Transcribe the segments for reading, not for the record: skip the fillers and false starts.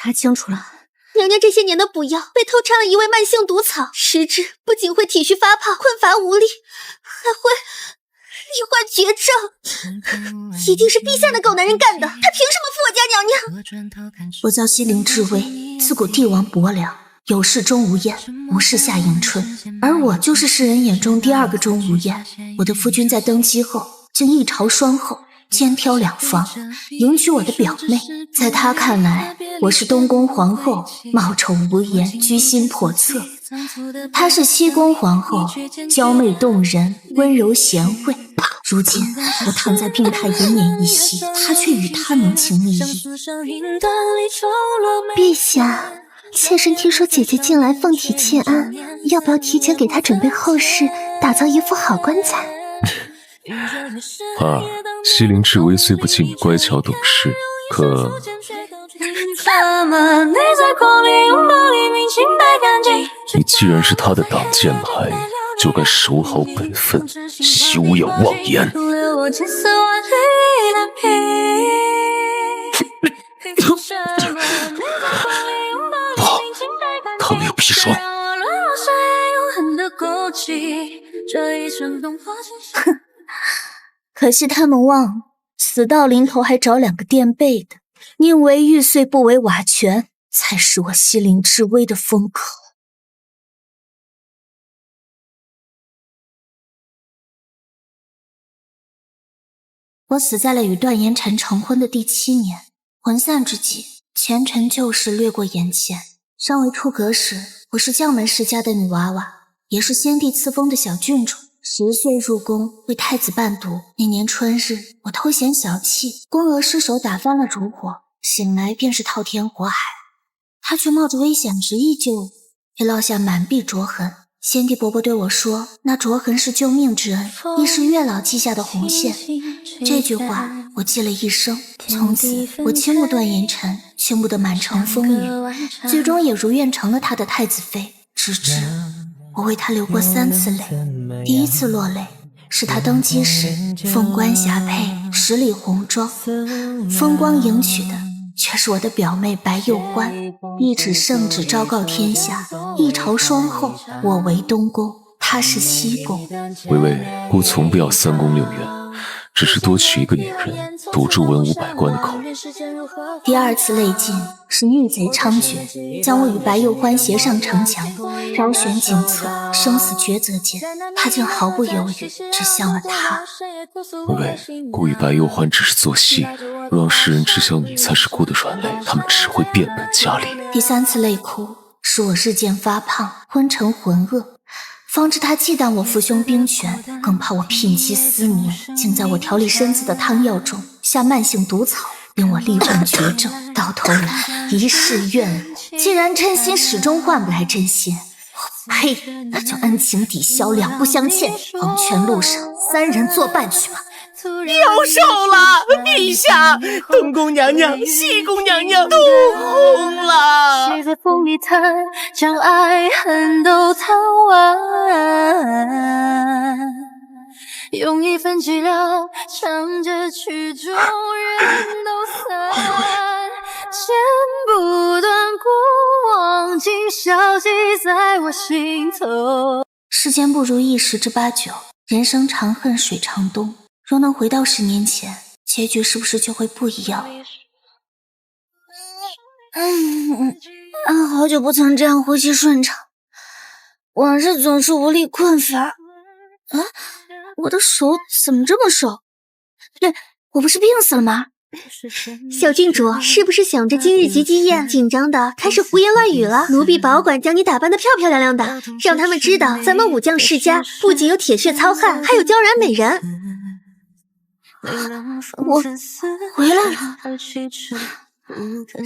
查清楚了，娘娘这些年的补药被偷掺了一味慢性毒草，实质不仅会体虚发胖、困乏无力，还会罹患绝症。一定是陛下那狗男人干的，他凭什么负我家娘娘？我叫西陵智薇，自古帝王薄凉，有事钟无艳，无事夏迎春，而我就是世人眼中第二个钟无艳。我的夫君在登基后，竟一朝双后，肩挑两房，迎娶我的表妹。在他看来，我是东宫皇后，貌丑无颜，居心叵测。她是西宫皇后，娇媚动人，温柔贤惠。如今我躺在病榻延年一息，她却与他浓情蜜意。陛下，妾身听说姐姐近来凤体欠安，要不要提前给她准备后事，打造一副好棺材？西陵智薇虽不及你乖巧懂事，可你既然是他的挡箭牌，就该守好本分，休要妄言。不好，他们有砒霜。哼，可惜他们忘了，死到临头还找两个垫背的，宁为玉碎不为瓦全，才是我西陵智薇的风格。我死在了与段延禅成婚的第7年，魂散之际，前尘旧事掠过眼前。尚未出阁时，我是将门世家的女娃娃，也是先帝赐封的小郡主。10岁入宫，为太子伴读。那年春日，我偷闲小憩，宫娥失手打翻了烛火，醒来便是滔天火海。他却冒着危险执意救我，也落下满臂灼痕。先帝伯伯对我说，那灼痕是救命之恩，亦是月老记下的红线。这句话我记了一生，从此我倾慕段延禅，却慕得满城风雨，最终也如愿成了他的太子妃。直至我为他流过3次泪，第一次落泪是他登基时，凤冠霞帔10里红妆，风光迎娶的却是我的表妹白幼欢。一纸圣旨昭告天下，一朝双后，我为东宫，她是西宫。微微，姑从不要3宫6院，只是多娶一个女人，堵住文武百官的口。第2次泪尽是逆贼猖獗，将我与白幼欢携上城墙，挑选锦策，生死抉择间，他竟毫不犹豫，指向了他。微微，姑与白幼欢只是做戏，若让世人知晓你才是姑的软肋，他们只会变本加厉。第3次泪哭使我日渐发胖，昏沉浑噩，方知他忌惮我父兄兵权，更怕我聘妻思年，竟在我调理身子的汤药中下慢性毒草，令我罹患绝症，到头来一世怨偶。既然真心始终换不来真心，我呸！那就恩情抵消，两不相欠，黄泉路上3人作伴去吧。要寿了，陛下，东宫娘娘、西宫娘娘都红了。谁在风里弹，将爱恨都弹完，用一份寂寥唱着曲终人都散，剪不断过往，今消息在我心头。世间不如意十之八九，人生长恨水长东。若能回到10年前，结局是不是就会不一样？好久不曾这样呼吸顺畅，往日总是无力困乏。我的手怎么这么瘦？对，我不是病死了吗？小郡主是不是想着今日吉吉宴，紧张的开始胡言乱语了？奴婢保管将你打扮得漂漂亮亮的，让他们知道咱们武将世家不仅有铁血糙汉，还有娇软美人。我回来了。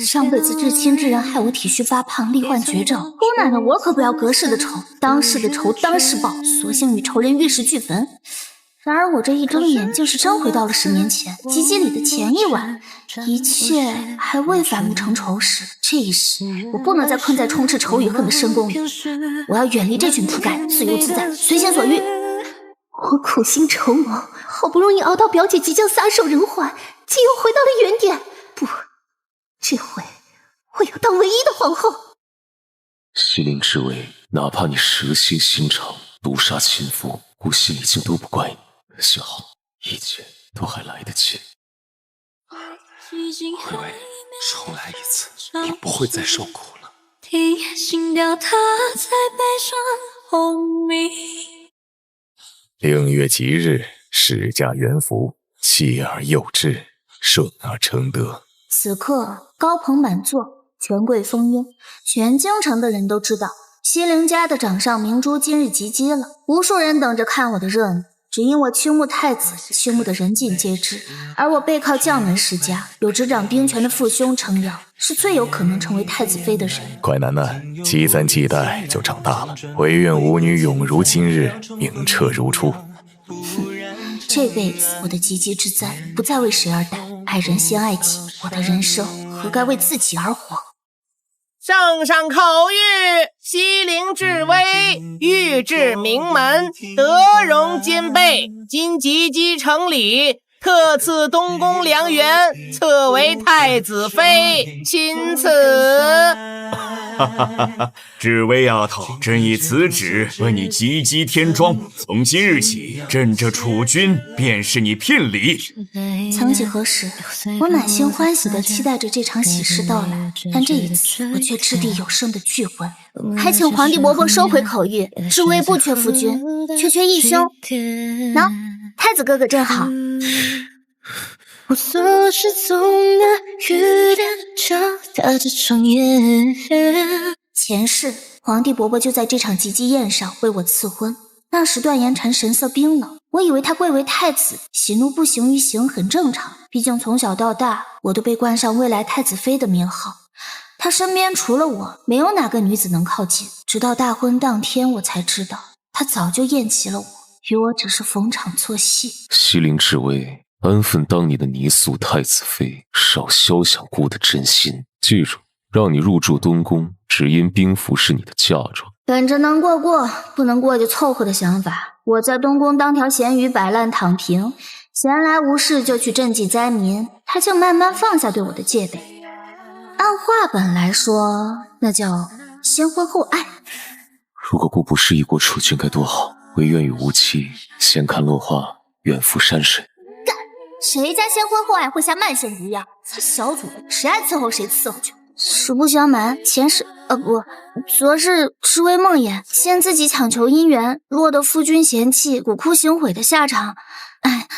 上辈子至亲之人害我体虚发胖，罹患绝症。姑奶奶，我可不要隔世的仇，当世的仇当世报，索性与仇人玉石俱焚。然而我这一睁眼，竟是真回到了10年前，吉吉里的前一晚，一切还未反目成仇时。这一时，我不能再困在充斥仇与恨的深宫里，我要远离这群铺盖，自由自在，随心所欲。我苦心筹谋，好不容易熬到表姐即将撒手人寰，竟又回到了原点。不，这回我要当唯一的皇后。西陵之位，哪怕你蛇蝎心肠，毒杀亲夫，我心里竟都不怪你。幸好一切都还来得及。微微，重来一次，你不会再受苦了。听心跳它在背上轰鸣。令月吉日，世家元福，妻儿幼稚，顺而成德。此刻高朋满座，权贵蜂拥，全京城的人都知道西陵家的掌上明珠今日及笄了，无数人等着看我的热闹。只因我倾慕太子，倾慕的人尽皆知，而我背靠将门世家，有执掌兵权的父兄撑腰，是最有可能成为太子妃的人。乖楠楠，积攒几代就长大了，唯愿吾女永如今日，明澈如初。这辈子我的及笄之灾不再为谁而待，爱人先爱己，我的人生何该为自己而活？圣上口谕：西陵至威，御制名门，德容兼备，今及笄成礼，特赐东宫良缘，册为太子妃，钦此。至薇丫头，朕以此旨为你及笄添妆，从今日起，朕这储君便是你聘礼。曾几何时，我满心欢喜地期待着这场喜事到来，但这一次我却掷地有声的拒婚，还请皇帝伯伯收回口谕。至薇不缺夫君，却缺义兄。喏，太子哥哥正好。我所失踪的雨点敲打着窗沿。前世皇帝伯伯就在这场及笄宴上为我赐婚，那时段延禅神色冰冷，我以为他贵为太子，喜怒不形于形很正常，毕竟从小到大我都被冠上未来太子妃的名号，他身边除了我没有哪个女子能靠近，直到大婚当天我才知道他早就厌弃了我，与我只是逢场作戏。西陵之位，安分当你的泥塑太子妃，少肖想姑的真心。记住，让你入住东宫，只因兵符是你的嫁妆。本着能过过，不能过就凑合的想法，我在东宫当条咸鱼摆烂躺平，闲来无事就去赈济灾民，他竟慢慢放下对我的戒备。按话本来说，那叫先婚后爱。如果姑不是一国储君该多好，唯愿与无妻，闲看落花，远赴山水。谁家先婚后爱会下慢性毒药？小组谁爱伺候谁伺候去。实不相瞒，前世昨日至微梦魇，先自己强求姻缘，落得夫君嫌弃，骨枯形毁的下场。哎，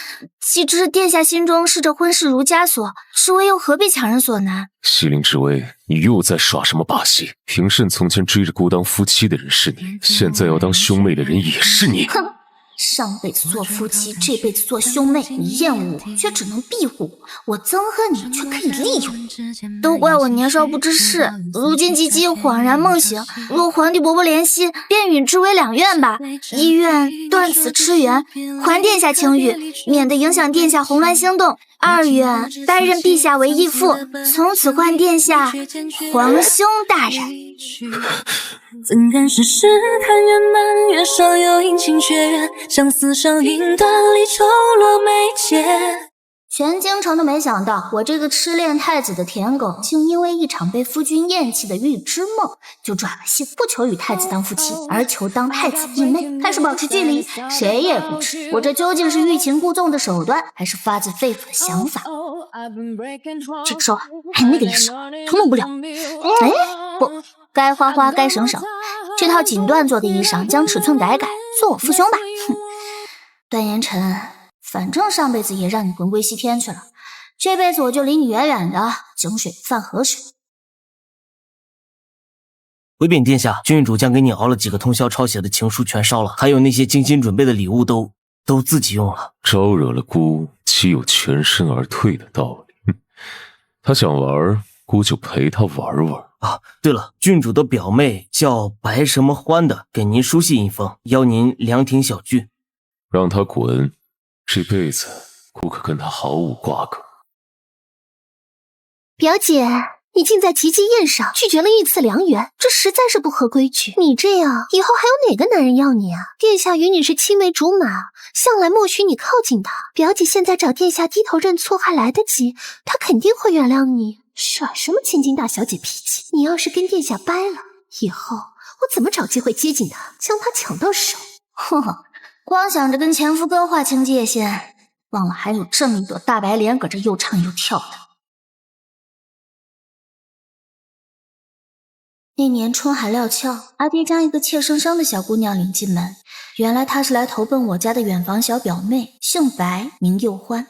既知殿下心中是这婚事如枷锁，至微又何必强人所难？西陵之微，你又在耍什么把戏？平慎从前追着姑当夫妻的人是你，现在要当兄妹的人也是你。哼！上辈子做夫妻，这辈子做兄妹，你厌恶我，却只能庇护我；我憎恨你，却可以利用我。都怪我年少不知事，如今及笄恍然梦醒。若皇帝伯伯怜惜，便允至微两愿吧。一愿断此痴缘，还殿下清誉，免得影响殿下红鸾星动；二愿拜任陛下为义父，从此唤殿下皇兄大人。怎敢世事看圆满，月上有阴晴缺圆，相思上云端里抽落眉间。全京城都没想到，我这个痴恋太子的舔狗，竟因为一场被夫君厌弃的预知梦，就转了性，不求与太子当夫妻，而求当太子义妹，开始保持距离，谁也不知我这究竟是欲擒故纵的手段，还是发自肺腑的想法。这个手还那个一手，都弄不了。哎，不，该花花该省省，这套锦缎做的衣裳，将尺寸改改，做我父兄吧。哼，段延辰。反正上辈子也让你魂归西天去了，这辈子我就离你远远的，井水不犯河水。回禀殿下，郡主将给你熬了几个通宵抄写的情书全烧了，还有那些精心准备的礼物都自己用了。招惹了姑，岂有全身而退的道理？他想玩，姑就陪他玩玩。啊，对了，郡主的表妹叫白什么欢的，给您书信一封，邀您凉亭小聚。让他滚。这辈子姑可跟他毫无瓜葛。表姐，你竟在吉吉宴上拒绝了1次良缘，这实在是不合规矩。你这样，以后还有哪个男人要你啊？殿下与你是青梅竹马，向来默许你靠近他。表姐现在找殿下低头认错还来得及，他肯定会原谅你。耍什么千金大小姐脾气？你要是跟殿下掰了，以后我怎么找机会接近他，将他抢到手？哼，光想着跟前夫哥划清界限，忘了还有这么一朵大白莲搁这又唱又跳的。那年春海料峭，阿爹将一个怯生生的小姑娘领进门。原来她是来投奔我家的远房小表妹，姓白名幼欢，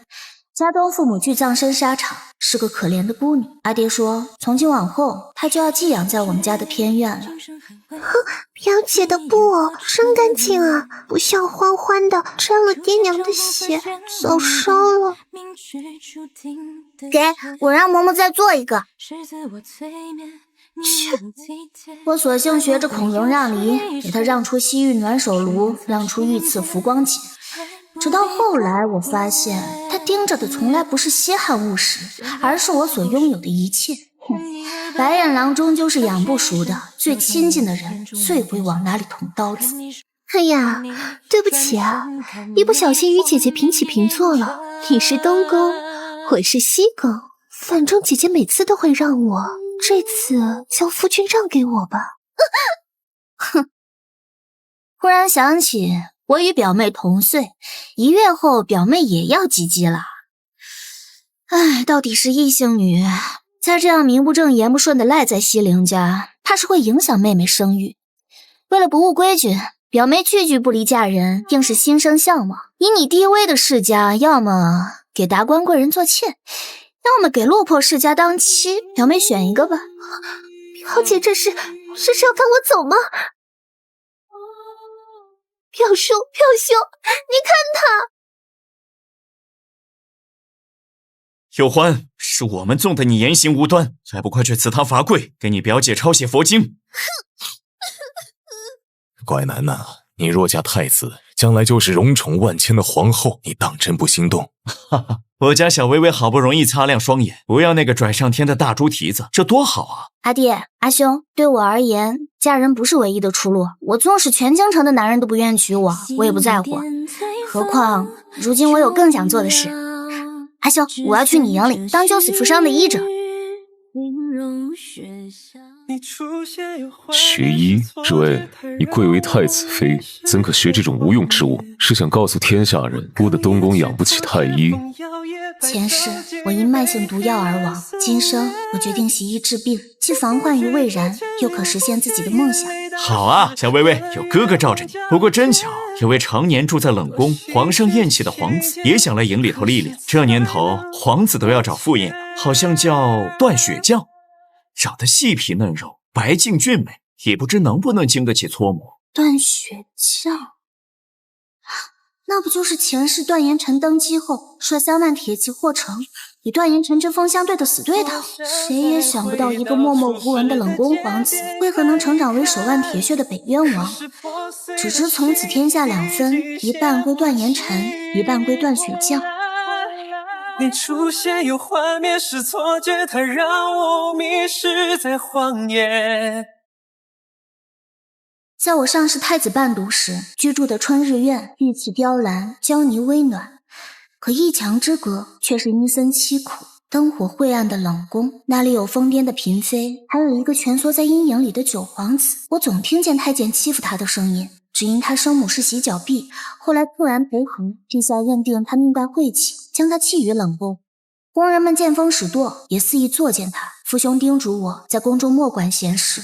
家中父母俱葬身沙场，是个可怜的孤女。阿爹说从今往后她就要寄养在我们家的偏院了。表姐的布偶真干净啊，不像欢欢的沾了爹娘的血，早烧了。给我让嬷嬷再做一个。我索性学着孔融让梨，给他让出西域暖手炉，让出御赐浮光锦。直到后来我发现他盯着的从来不是稀罕物实，而是我所拥有的一切。白眼狼终究是养不熟的，最亲近的人最会往哪里捅刀子。哎呀，对不起啊，一不小心与姐姐平起平坐了。你是东宫，我是西宫，反正姐姐每次都会让我，这次将夫君让给我吧。哼！忽然想起我与表妹同岁，1月后表妹也要及笄了。唉，到底是异姓女，再这样名不正言不顺的赖在西陵家，怕是会影响妹妹生育。为了不误规矩，表妹句不离嫁人，定是心生向往。以你低微的世家，要么给达官贵人做妾，要么给落魄世家当妻，表妹选一个吧。表姐这是要赶我走吗？表兄，你看他。有欢，是我们纵的你言行无端，还不快去祠堂罚跪，给你表姐抄写佛经。乖楠楠，你若嫁太子，将来就是荣宠万千的皇后，你当真不心动？哈哈，我家小薇薇好不容易擦亮双眼，不要那个拽上天的大猪蹄子，这多好啊！阿爹，阿兄，对我而言，嫁人不是唯一的出路。我纵使全京城的男人都不愿娶我，我也不在乎。何况如今我有更想做的事。阿兄，我要去你营里当救死扶伤的医者。学医？诸位，你贵为太子妃，怎可学这种无用之物？是想告诉天下人，孤的东宫养不起太医？前世我因慢性毒药而亡，今生我决定习医治病，既防患于未然，又可实现自己的梦想。好啊，小薇薇，有哥哥罩着你。不过真巧，有位常年住在冷宫、皇上厌弃的皇子，也想来营里头历练。这年头，皇子都要找副业，好像叫段雪将，长得细皮嫩肉，白净俊美，也不知能不能经得起搓磨。段雪将，那不就是前世段延辰登基后率3万铁骑获城，与段延辰针锋相对的死对头？谁也想不到，一个默默无闻的冷宫皇子，为何能成长为手腕铁血的北渊王？只知从此天下2分，一半归段延辰，一半归段雪将。你出现又幻灭是错觉，它让我迷失在荒野。在我尚是太子伴读时，居住的春日院玉砌雕栏，娇妮微暖。可一墙之隔，却是阴森凄苦、灯火晦暗的冷宫。那里有疯癫的嫔妃，还有一个蜷缩在阴影里的九皇子。我总听见太监欺负他的声音，只因他生母是洗脚婢，后来突然陪衡，陛下认定他命带晦气，将他弃于冷宫。宫人们见风使舵，也肆意作践他。父兄叮嘱我在宫中莫管闲事，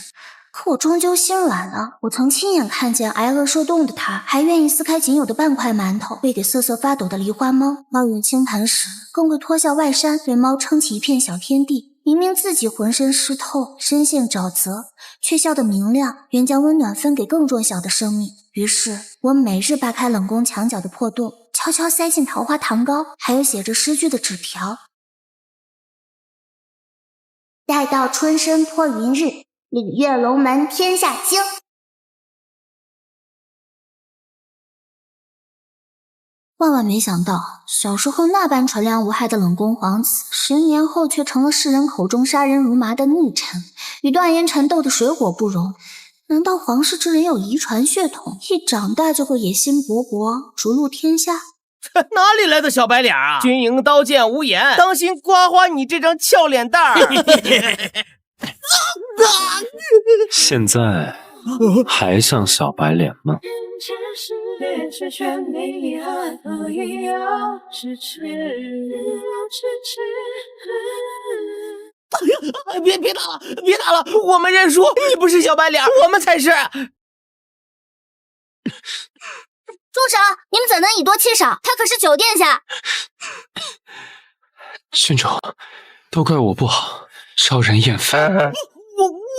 可我终究心软了。我曾亲眼看见挨饿受冻的他，还愿意撕开仅有的半块馒头喂给瑟瑟发抖的狸花猫。猫语轻弹时，更会脱下外衫对猫撑起一片小天地。明明自己浑身湿透，深陷沼泽，却笑得明亮，愿将温暖分给更弱小的生命。于是我每日扒开冷宫墙角的破洞，悄悄塞进桃花糖糕，还有写着诗句的纸条。待到春深托云日，礼乐龙门天下清。万万没想到，小时候那般纯良无害的冷宫皇子，10年后却成了世人口中杀人如麻的逆臣，与段延辰斗得水火不容。难道皇室之人有遗传血统，一长大就会野心勃勃，逐鹿天下？哪里来的小白脸啊？军营刀剑无眼，当心刮花你这张俏脸蛋儿！现在还像小白脸吗？别打了，别打了！我们认输，你不是小白脸，我们才是。住手！你们怎能以多欺少？他可是九殿下。郡主，都怪我不好，招人厌烦。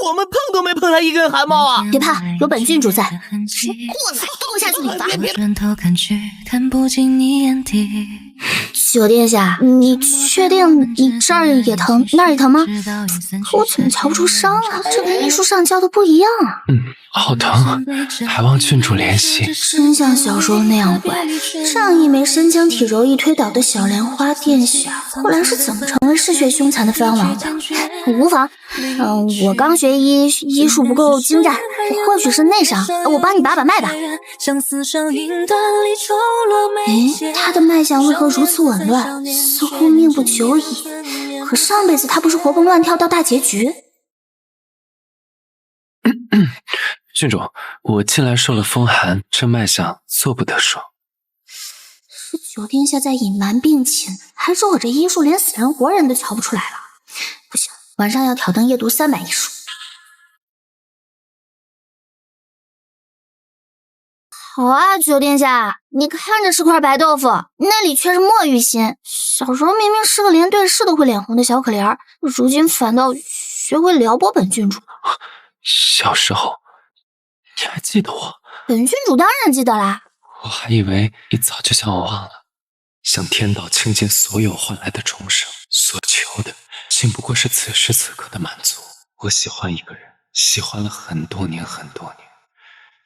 我们碰都没碰他一根汗毛啊！别怕，有本郡主在。过来，刀下去理罚。转头看去，看不进你眼底。九殿下，你确定你这儿也疼，那儿也疼吗？可我怎么瞧不出伤啊？这跟医书上教的不一样啊！好疼啊！还望郡主怜惜。真像小时候那样乖，上一枚身经体柔一推倒的小莲花殿下，后来是怎么成为嗜血凶残的藩王的？无妨，我刚学医术不够精湛，或许是内伤，我帮你把脉吧。他的脉象为何如此紊乱？似乎命不久矣。可上辈子他不是活蹦乱跳到大结局？郡主，我近来受了风寒，这脉象做不得说。是九殿下在隐瞒病情，还是我这医术连死人活人都瞧不出来了？不行，晚上要挑灯夜读300医术。好啊，九殿下，你看着是块白豆腐，那里却是墨玉心。小时候明明是个连对视都会脸红的小可怜，如今反倒学会撩拨本郡主了。小时候，你还记得我？本郡主当然记得啦。我还以为你早就将我忘了。向天道倾尽所有换来的重生，所求的竟不过是此时此刻的满足。我喜欢一个人，喜欢了很多年很多年，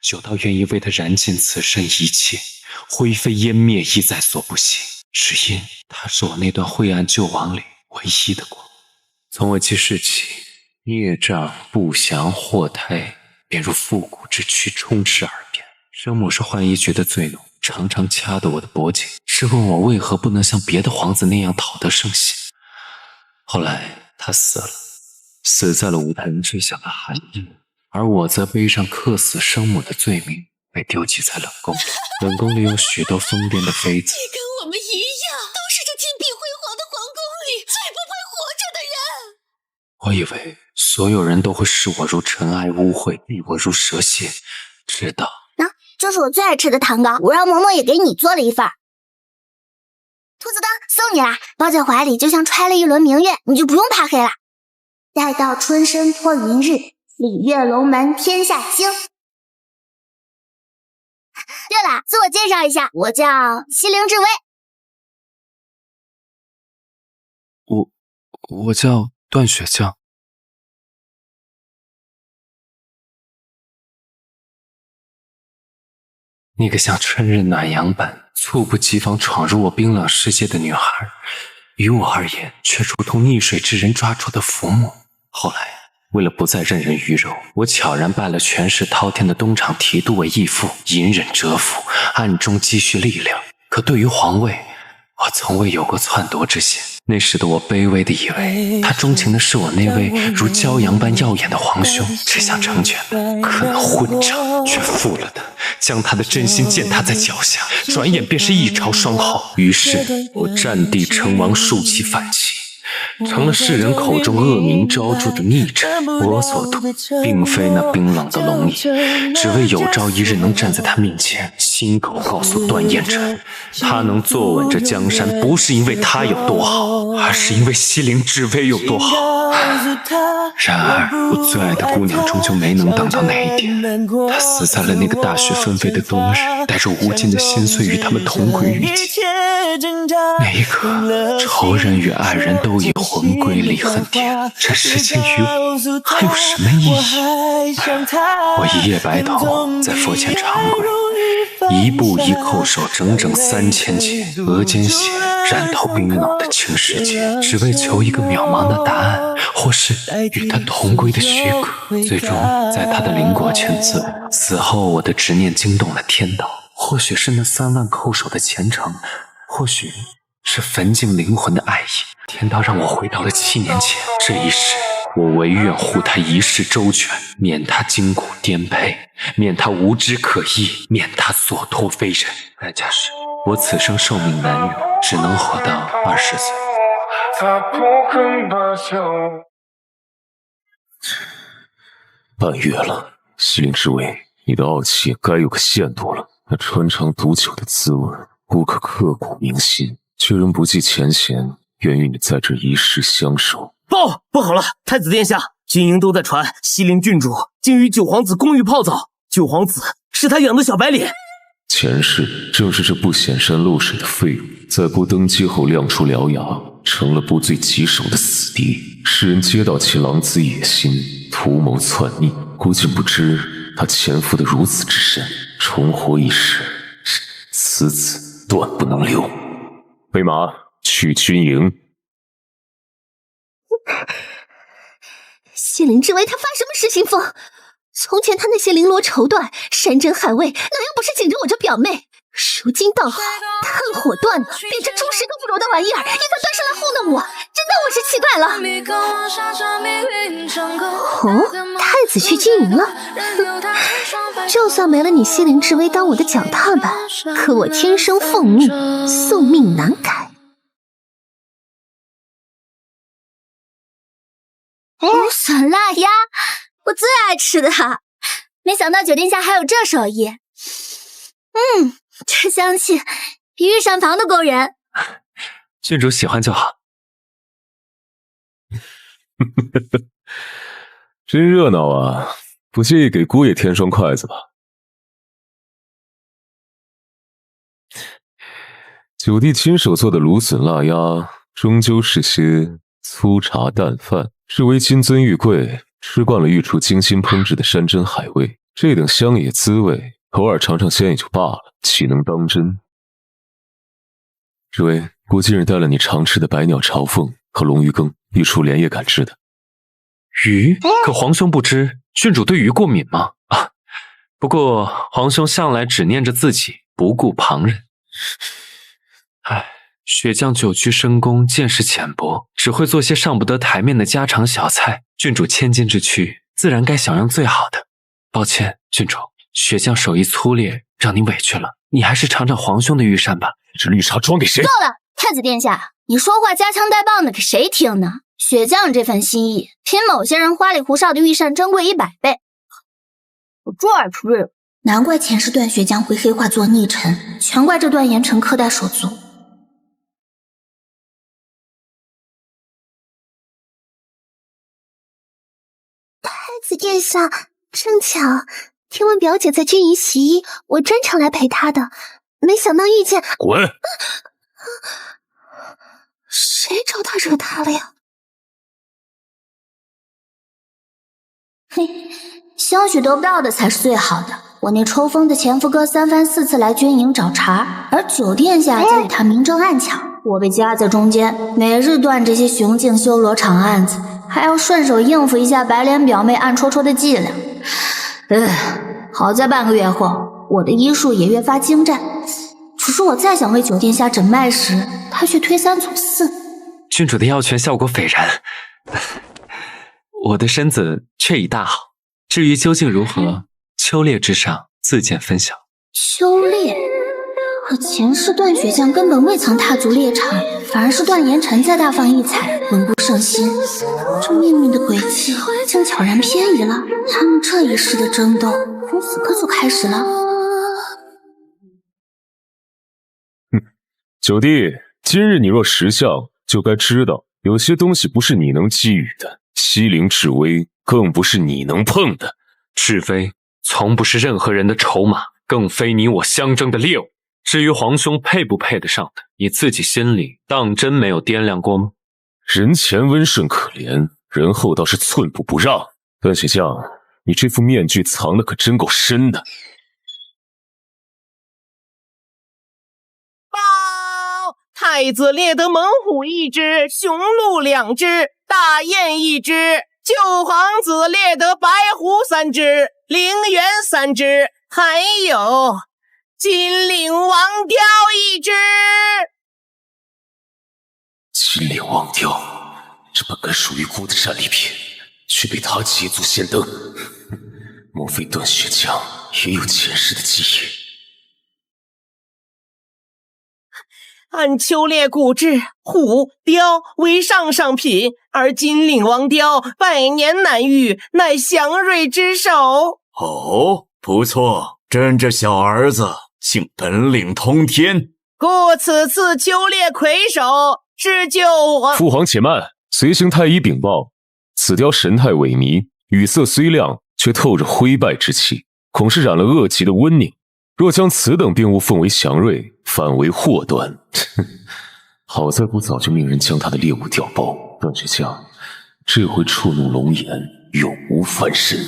久到愿意为他燃尽此生一切，灰飞烟灭亦在所不惜。只因他是我那段灰暗旧网里唯一的光。从我记事起，孽障不祥祸胎便如复古之躯充斥耳边。生母是浣衣诀的罪奴，常常掐得我的脖颈，是问我为何不能像别的皇子那样讨得圣心。后来他死了，死在了武太人坠下的寒夜，而我则背上克死生母的罪名，被丢弃在冷宫里。冷宫里有许多疯癫的妃子，你跟我们一样，都是这金碧辉煌的皇宫里最不配活着的人。我以为所有人都会视我如尘埃污秽，避我如蛇蝎，直到这是我最爱吃的糖糕，我让嬷嬷也给你做了一份。兔子灯送你啦，抱在怀里就像揣了一轮明月，你就不用怕黑了。待到春深托云日，礼乐龙门天下清。对了，自我介绍一下，我叫西陵智薇。我叫段雪将。那个像春日暖阳般猝不及防闯入我冰冷世界的女孩，于我而言却如同溺水之人抓住的浮木。后来为了不再任人鱼肉，我悄然拜了权势滔天的东厂提督为义父，隐忍蛰伏，暗中积蓄力量。可对于皇位，我从未有过篡夺之心。那时的我卑微的以为，他钟情的是我那位如骄阳般耀眼的皇兄，只想成全的。可那混账却负了他，将他的真心践踏在脚下，转眼便是一朝双后。于是我占地称王，竖起反旗，成了世人口中恶名昭著的逆臣。我所图并非那冰冷的龙椅，只为有朝一日能站在他面前，亲口告诉段彦辰，他能坐稳这江山，不是因为他有多好，而是因为西陵智薇有多好。然而我最爱的姑娘终究没能等到那一天，她死在了那个大雪纷飞的冬日，带着无尽的心碎与他们同归于尽。那一刻，仇人与爱人都已魂归离恨天，这世间于我还有什么意义？我一夜白头，在佛前长跪，一步一叩首整整3000节，额间血染透冰冷的青石节，只为求一个渺茫的答案，或是与他同归的许可。最终在他的灵果劝阻，死后我的执念惊动了天道，或许是那3万叩首的虔诚，或许是焚尽灵魂的爱意。天道让我回到了7年前，这一世我唯愿护他一世周全，免他筋骨颠沛，免他无知可议，免他所托非人。代价是我此生寿命难永，只能活到20岁。他不肯罢休。半月了，西陵之威，你的傲气也该有个限度了。那穿肠毒酒的滋味，不可刻骨铭心，却仍不计前嫌，愿与你在这一世相守。不好了，太子殿下，军营都在传西陵郡主竟与九皇子公寓泡澡，九皇子是他养的小白脸。前世正是这不显山露水的废物，在不登基后亮出獠牙，成了部最棘手的死敌。世人皆道其狼子野心，图谋篡逆，估竟不知他潜伏得如此之深，重活一世，此子断不能留。备马去军营。西陵之威，他发什么失心疯？从前他那些绫罗绸缎、山珍海味，哪样不是紧着我这表妹？如今倒好，炭火断了，比这猪食都不如的玩意儿，也敢端上来糊弄我，真当我是乞丐了？哦，太子去军营了。就算没了你西陵之威当我的脚踏板，可我天生奉命，宿命难改。芦笋腊鸭，我最爱吃的，没想到九殿下还有这手艺。这香气比御膳房都勾人。郡主喜欢就好。真热闹啊，不介意给姑爷添双筷子吧？九弟亲手做的芦笋腊鸭，终究是些粗茶淡饭。是为金尊玉贵，吃惯了御厨精心烹制的山珍海味，这等乡野滋味，偶尔尝尝鲜也就罢了，岂能当真？这位，姑今日带了你常吃的百鸟朝凤和龙鱼羹，御厨连夜赶制的。鱼？可皇兄不知，郡主对鱼过敏吗？啊，不过皇兄向来只念着自己，不顾旁人。唉。雪将久居深宫，见识浅薄，只会做些上不得台面的家常小菜。郡主千金之躯，自然该享用最好的。抱歉，郡主，雪将手艺粗劣，让你委屈了。你还是尝尝皇兄的御膳吧。这绿茶装给谁？够了，太子殿下，你说话夹枪带棒的，给谁听呢？雪将这份心意，比某些人花里胡哨的御膳珍贵100倍。我最爱吃这个，难怪前世段雪将会黑化做逆臣，全怪这段延辰苛待手足。太子殿下，正巧，听闻表姐在军营洗衣，我专程来陪她的，没想到遇见……滚！谁找他惹他了呀？嘿，兴许得不到的才是最好的。我那抽风的前夫哥3番4次来军营找茬，而九殿下则与他明争暗抢，我被夹在中间，每日断这些雄竞修罗场案子，还要顺手应付一下白脸表妹暗戳戳的伎俩。好在半个月后，我的医术也越发精湛。只是我再想为九殿下诊脉时，他却推三阻四。郡主的药泉效果斐然，我的身子却已大好。至于究竟如何，秋猎之上自见分晓。秋猎？可前世段雪将根本未曾踏足猎场，反而是段延辰在大放异彩，文不胜心。这命运的轨迹竟悄然偏移了，他们这一世的争斗从此刻就开始了。九弟，今日你若识相，就该知道，有些东西不是你能觊觎的，西陵至威更不是你能碰的。至威从不是任何人的筹码，更非你我相争的猎物。至于皇兄配不配得上的，你自己心里当真没有掂量过吗？人前温顺可怜，人后倒是寸步不让。段雪将，你这副面具藏的可真够深的。太子猎得猛虎1只，雄鹿2只，大雁1只，旧皇子猎得白狐3只，陵猿3只，还有金领王雕1只。金领王雕，这本该属于孤的战利品，却被他捷足先登。莫非段雪江也有前世的记忆？按秋猎古制，虎、雕为上上品，而金领王雕百年难遇，乃祥瑞之首。哦，不错，朕这小儿子竟本领通天，故此次秋猎魁首是救皇。父皇且慢，随行太医禀报，此雕神态萎靡，羽色虽亮，却透着灰败之气，恐是染了恶疾的瘟痍。若将此等病物奉为祥瑞，反为祸端。好在不早就命人将他的猎物调包，段雪江这回触怒龙颜，永无翻身。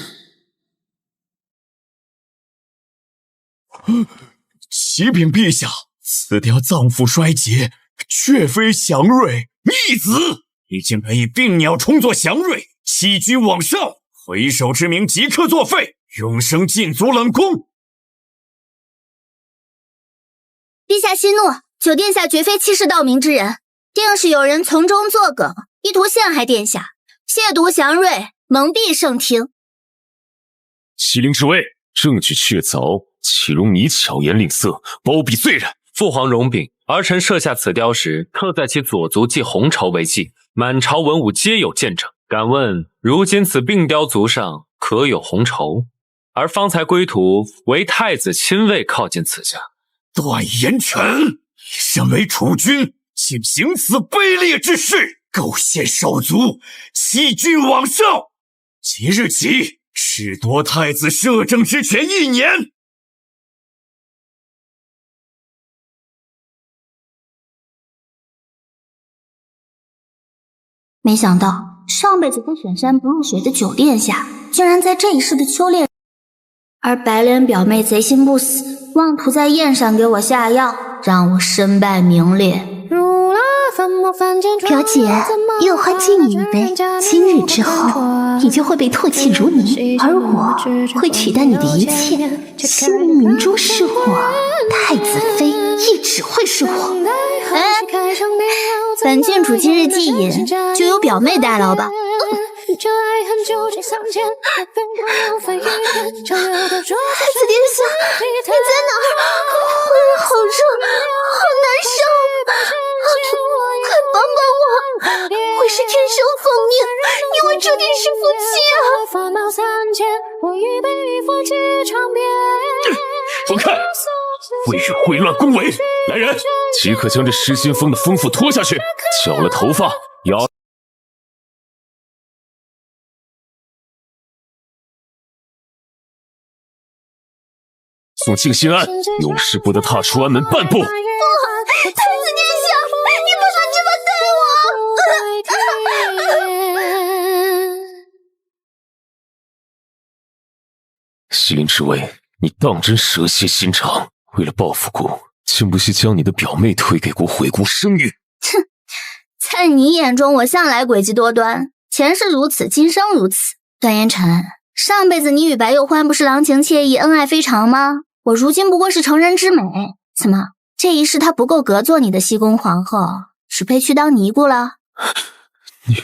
启禀陛下，此雕脏腑衰竭，却非祥瑞。逆子，你竟敢以病鸟充作祥瑞，欺君罔上，回首之名即刻作废，永生禁足冷宫。陛下息怒，九殿下绝非欺世盗名之人，定是有人从中作梗，意图陷害殿下，亵渎祥瑞，蒙蔽圣听。西陵之位，证据确凿，岂容你巧言令色，包庇罪人？父皇容禀，儿臣设下此雕时，特在其左足系红绸为记，满朝文武皆有见证。敢问，如今此病雕足上可有红绸？而方才归途为太子亲卫靠近此家。段延辰，你身为储君，竟行此卑劣之事，构陷手足，欺君罔上。即日起，褫夺太子摄政之权1年。没想到上辈子在选山不入水的九殿下，竟然在这一世的秋猎，而白莲表妹贼心不死，妄图在宴上给我下药，让我身败名裂。表姐，有话敬你一杯，今日之后，你就会被唾弃如泥，而我会取代你的一切。心灵明珠是我，太子妃亦只会是我。本郡主今日忌饮，就由表妹代劳吧。太子殿下，你在哪儿？浑身好热，好难受，快帮帮我！我是天生凤命，你我注定是夫妻啊！放开！未雨秽乱宫闱，来人，即刻将这失心疯的疯妇拖下去，绞了头发，压。送静心庵，永世不得踏出庵门半步。太子殿下，你不能这么对我！西陵之位，你当真蛇蝎心肠，为了报复姑，竟不惜将你的表妹推给姑，毁姑声誉。哼，在你眼中我向来诡计多端，前世如此，今生如此。段延辰，上辈子你与白幼欢不是郎情妾意，恩爱非常吗？我如今不过是成人之美，怎么这一世她不够格做你的西宫皇后，只配去当尼姑了？你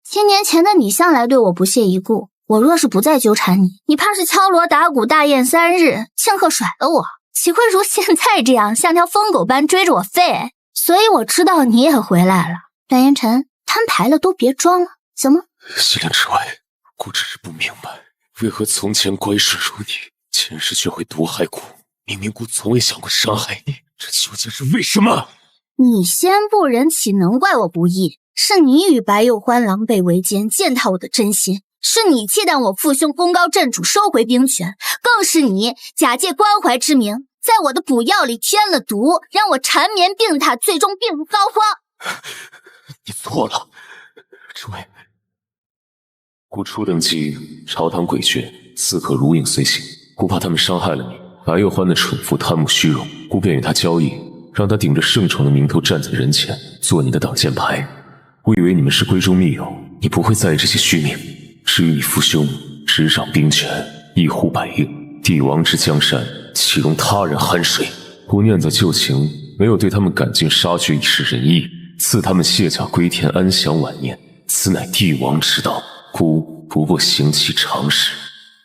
千年前的你向来对我不屑一顾，我若是不再纠缠你，你怕是敲锣打鼓大宴3日，庆贺甩了我，岂会如现在这样像条疯狗般追着我吠？所以我知道你也回来了。段延辰，摊牌了都别装了，行吗？西陵之位，姑只是不明白，为何从前乖顺如你，前世却会毒害姑？明明姑从未想过伤害你，这究竟是为什么？你先不仁，岂能怪我不义？是你与白幼欢狼狈为奸，践踏我的真心，是你忌惮我父兄功高震主，收回兵权，更是你假借关怀之名，在我的补药里添了毒，让我缠绵病榻，最终病入膏肓。你错了，之位，姑初登基，朝堂诡谲，刺客如影随形，姑怕他们伤害了你，白又欢的蠢妇贪慕虚荣，故便与他交易，让他顶着圣宠的名头站在人前，做你的挡箭牌。我以为你们是闺中密友，你不会在意这些虚名。至于你父兄，执掌兵权，一呼百应，帝王之江山，岂容他人酣睡？故念在旧情，没有对他们赶尽杀绝以示仁义，赐他们卸甲归田，安享晚年，此乃帝王之道，故不过行其常识。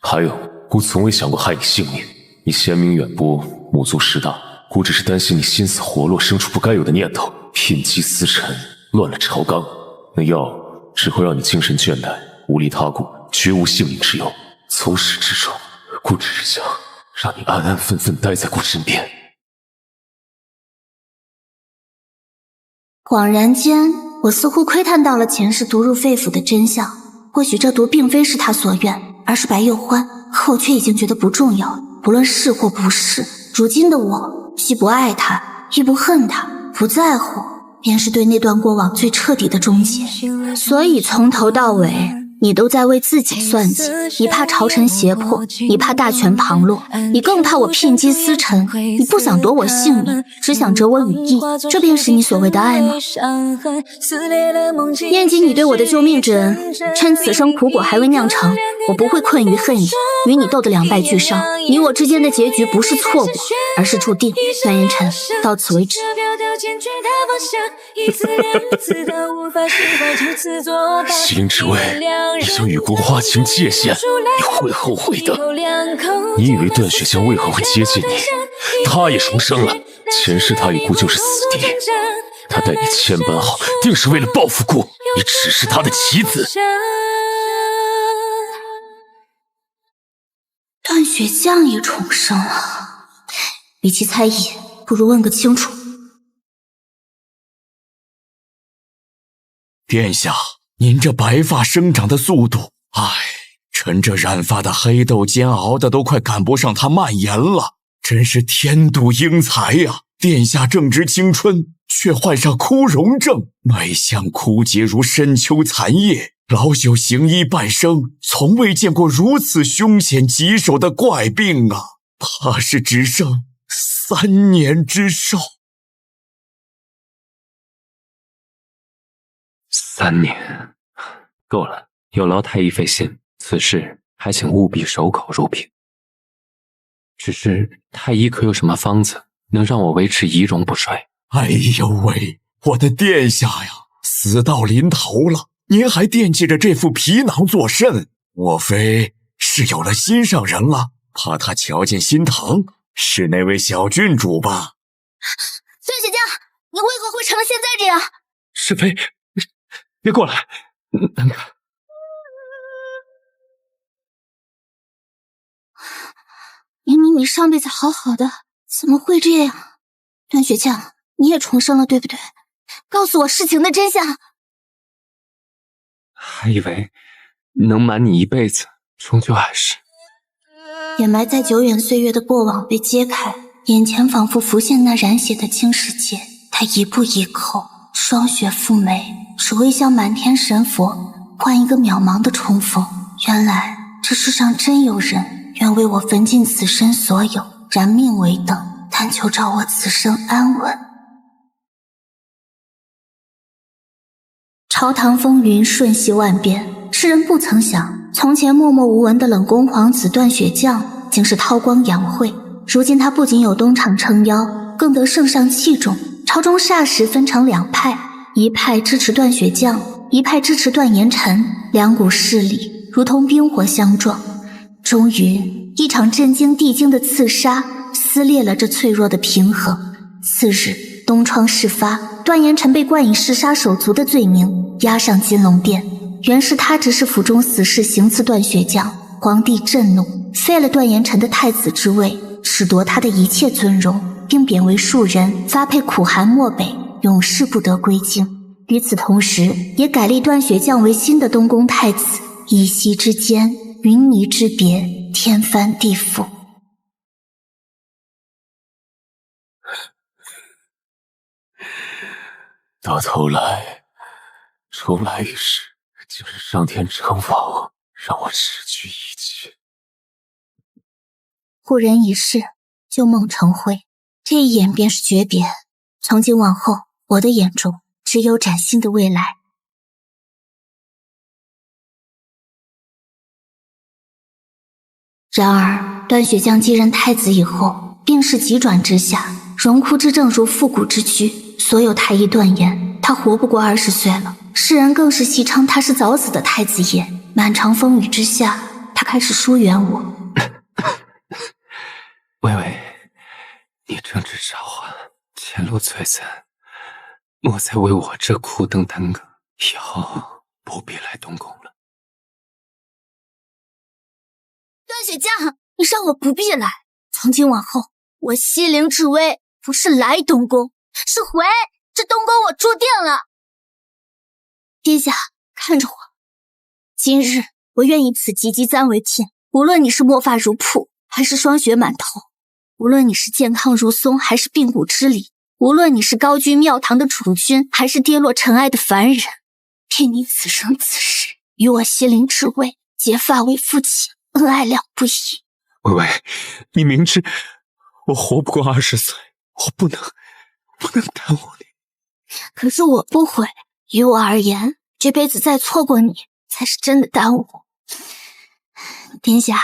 还有，孤从未想过害你性命。你贤名远播，母族势大，孤只是担心你心思活络，生出不该有的念头，聘姬司臣，乱了朝纲。那药只会让你精神倦怠，无力他顾，绝无性命之忧。从始至终，孤只是想让你安安分分待在孤身边。恍然间，我似乎窥探到了前世毒入肺腑的真相。或许这毒并非是他所愿，而是白又欢，可我却已经觉得不重要了。不论是或不是，如今的我既不爱他，亦不恨他，不在乎，便是对那段过往最彻底的终结。所以从头到尾，你都在为自己算计，你怕朝臣胁迫，你怕大权旁落，你更怕我聘姬司臣，你不想夺我性命，只想折我羽翼，这便是你所谓的爱吗？念及你对我的救命之恩，趁此生苦果还未酿成，我不会困于恨意，与你斗得两败俱伤。你我之间的结局不是错过，而是注定。段烟尘，到此为止。西陵之位，你将与孤划清界限，你会后悔的。你以为段雪江为何会接近你？他也重生了，前世他与孤就是死敌，他待你千般好，定是为了报复孤，你只是他的棋子。段雪将也重生了，与其猜疑，不如问个清楚。殿下，您这白发生长的速度，臣这染发的黑豆煎熬的都快赶不上他蔓延了，真是天妒英才呀！殿下正值青春，却患上枯荣症，脉象枯竭如深秋残叶，老朽行医半生，从未见过如此凶险棘手的怪病啊！怕是只剩3年之寿。3年，够了，有劳太医费心，此事还请务必守口如瓶。只是太医可有什么方子能让我维持仪容不衰？哎呦喂，我的殿下呀，死到临头了，您还惦记着这副皮囊作甚？莫非是有了心上人了？怕他瞧见心疼？是那位小郡主吧？段雪江，你为何会成了现在这样？是非，别过来，难看。明明你上辈子好好的，怎么会这样？段雪江，你也重生了，对不对？告诉我事情的真相。还以为能瞒你一辈子，终究还是……掩埋在久远岁月的过往被揭开，眼前仿佛浮现那染血的青世界。他一步一叩，霜雪覆眉，只为向满天神佛换一个渺茫的重逢。原来这世上真有人愿为我焚尽此生所有，燃命为等，但求照我此生安稳。朝堂风云瞬息万变，世人不曾想，从前默默无闻的冷宫皇子段雪将竟是韬光养晦。如今他不仅有东厂撑腰，更得圣上器重。朝中霎时分成两派，一派支持段雪将，一派支持段延辰，两股势力如同冰火相撞。终于，一场震惊地惊的刺杀撕裂了这脆弱的平衡。次日，东窗事发，段延辰被冠以弑杀手族的罪名，押上金龙殿。原是他指使府中死士行刺段雪将，皇帝震怒，废了段延辰的太子之位，褫夺他的一切尊荣，并贬为庶人，发配苦寒漠北，永世不得归京。与此同时，也改立段雪将为新的东宫太子。一夕之间，云泥之别，天翻地覆。到头来，重来一世，竟是上天惩罚我，让我失去一切。故人已逝，旧梦成灰，这一眼便是诀别。从今往后，我的眼中只有崭新的未来。然而，段雪将继任太子以后，病势急转直下，荣枯之症如复古之躯，所有太医断言他活不过20岁了，世人更是戏称他是早死的太子爷。满城风雨之下，他开始疏远我。微微，你正值召唤，前路璀璨，莫再为我这苦等耽搁，以后不必来东宫了。段雪将，你让我不必来。从今往后，我西陵智薇不是来东宫，是回。这东宫我注定了。殿下，看着我。今日我愿以此及笄簪为聘，无论你是墨发如瀑，还是霜雪满头，无论你是健康如松，还是病骨之里，无论你是高居庙堂的储君，还是跌落尘埃的凡人，愿你此生此世与我西陵智薇结发为夫妻，恩爱两不疑。微微，你明知我活不过20岁，我不能耽误你。可是我不悔，于我而言，这辈子再错过你，才是真的耽误。殿下，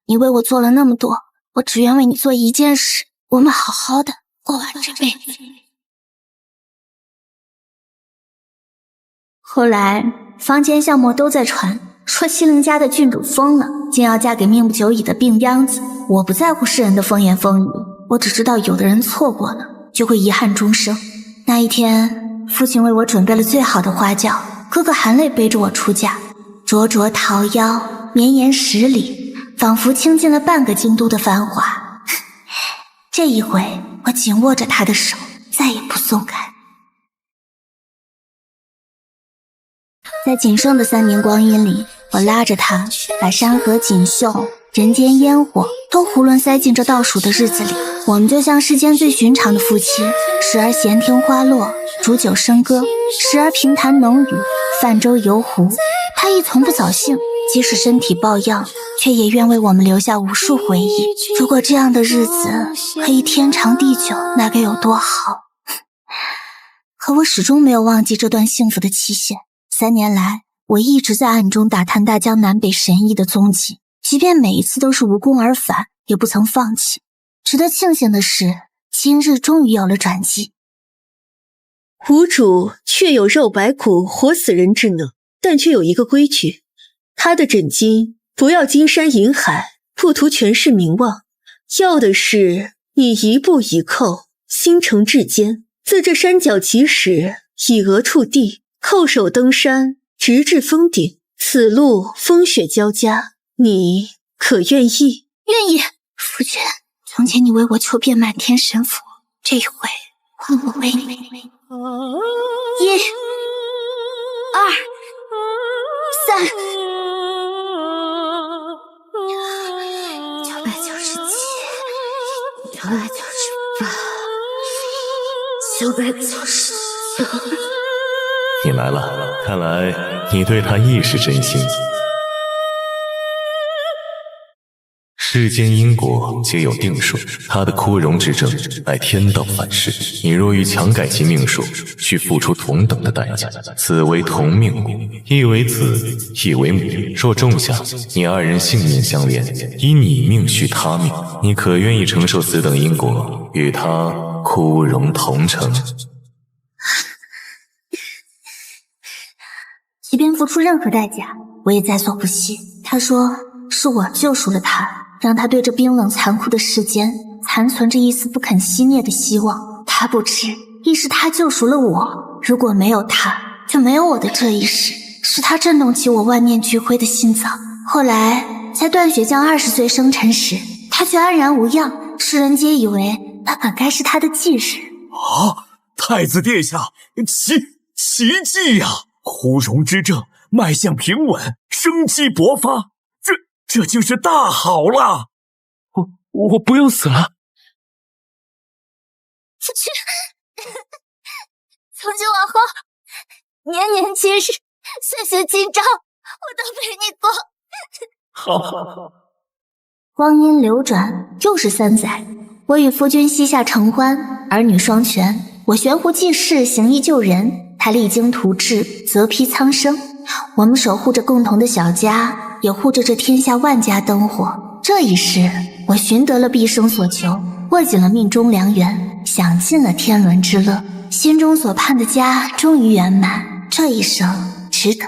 你为我做了那么多，我只愿为你做一件事，我们好好的过完这辈子。后来，坊间巷陌都在传，说西陵家的郡主疯了，竟要嫁给命不久矣的病秧子。我不在乎世人的风言风语，我只知道有的人错过了，就会遗憾终生。那一天，父亲为我准备了最好的花轿，哥哥含泪背着我出嫁，灼灼桃夭，绵延10里，仿佛倾尽了半个京都的繁华。这一回，我紧握着他的手，再也不松开。在仅剩的3年光阴里，我拉着他，把山河锦绣、人间烟火都囫囵塞进这倒数的日子里。我们就像世间最寻常的夫妻，时而闲听花落，煮酒笙歌，时而平谈浓语，泛舟游湖。他亦从不早幸，即使身体抱恙，却也愿为我们留下无数回忆。如果这样的日子可以天长地久，那该有多好。可我始终没有忘记这段幸福的期限。3年来，我一直在暗中打探大江南北神医的踪迹，即便每一次都是无功而返，也不曾放弃。值得庆幸的是，今日终于有了转机。谷主确有肉白骨活死人之能，但却有一个规矩，他的诊金不要金山银海，不图权势名望，要的是你一步一叩，心诚至坚，自这山脚起始，以额触地，叩首登山，直至峰顶，此路风雪交加，你可愿意？愿意。夫君，从前你为我求遍满天神佛，这一回换我为你。1、2、3，997，997，你来了，看来你对他亦是真心。世间因果皆有定数，他的枯荣之症乃天道反噬。你若欲强改其命数，需付出同等的代价。此为同命果，亦为子，亦为母。若种下，你2人性命相连，以你命续他命，你可愿意承受此等因果，与他枯荣同城？即便付出任何代价，我也在所不惜。他说是我救赎了他，让他对这冰冷残酷的世间残存着一丝不肯熄灭的希望。他不知，亦是他救赎了我。如果没有他，就没有我的这一世。是他震动起我万念俱灰的心脏。后来，在段雪将20岁生辰时，他却安然无恙，世人皆以为那本该是他的忌日。太子殿下，奇迹呀！枯荣之症脉象平稳，生机勃发，这就是大好了。我不用死了。夫君，从今往后，年年今日，岁岁今朝，我都陪你过。好。光阴流转，又是3载，我与夫君膝下承欢，儿女双全。我悬壶济世，行医救人，他励精图治，泽披苍生。我们守护着共同的小家，也护着这天下万家灯火。这一世，我寻得了毕生所求，握紧了命中良缘，享尽了天伦之乐，心中所盼的家终于圆满。这一生值得。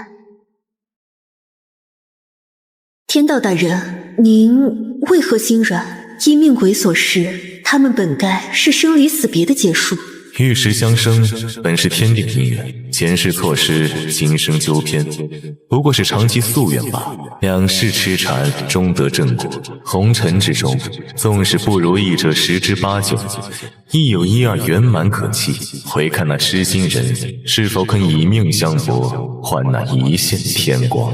天道大人，您为何心软？依命鬼所示，他们本该是生离死别的结束。玉石相生本是天定姻缘，前世错失，今生纠偏，不过是长期夙愿罢了。两世痴缠，终得正果。红尘之中，纵使不如意者十之八九，亦有一二圆满可期。回看那痴心人，是否肯以命相搏，换那一线天光。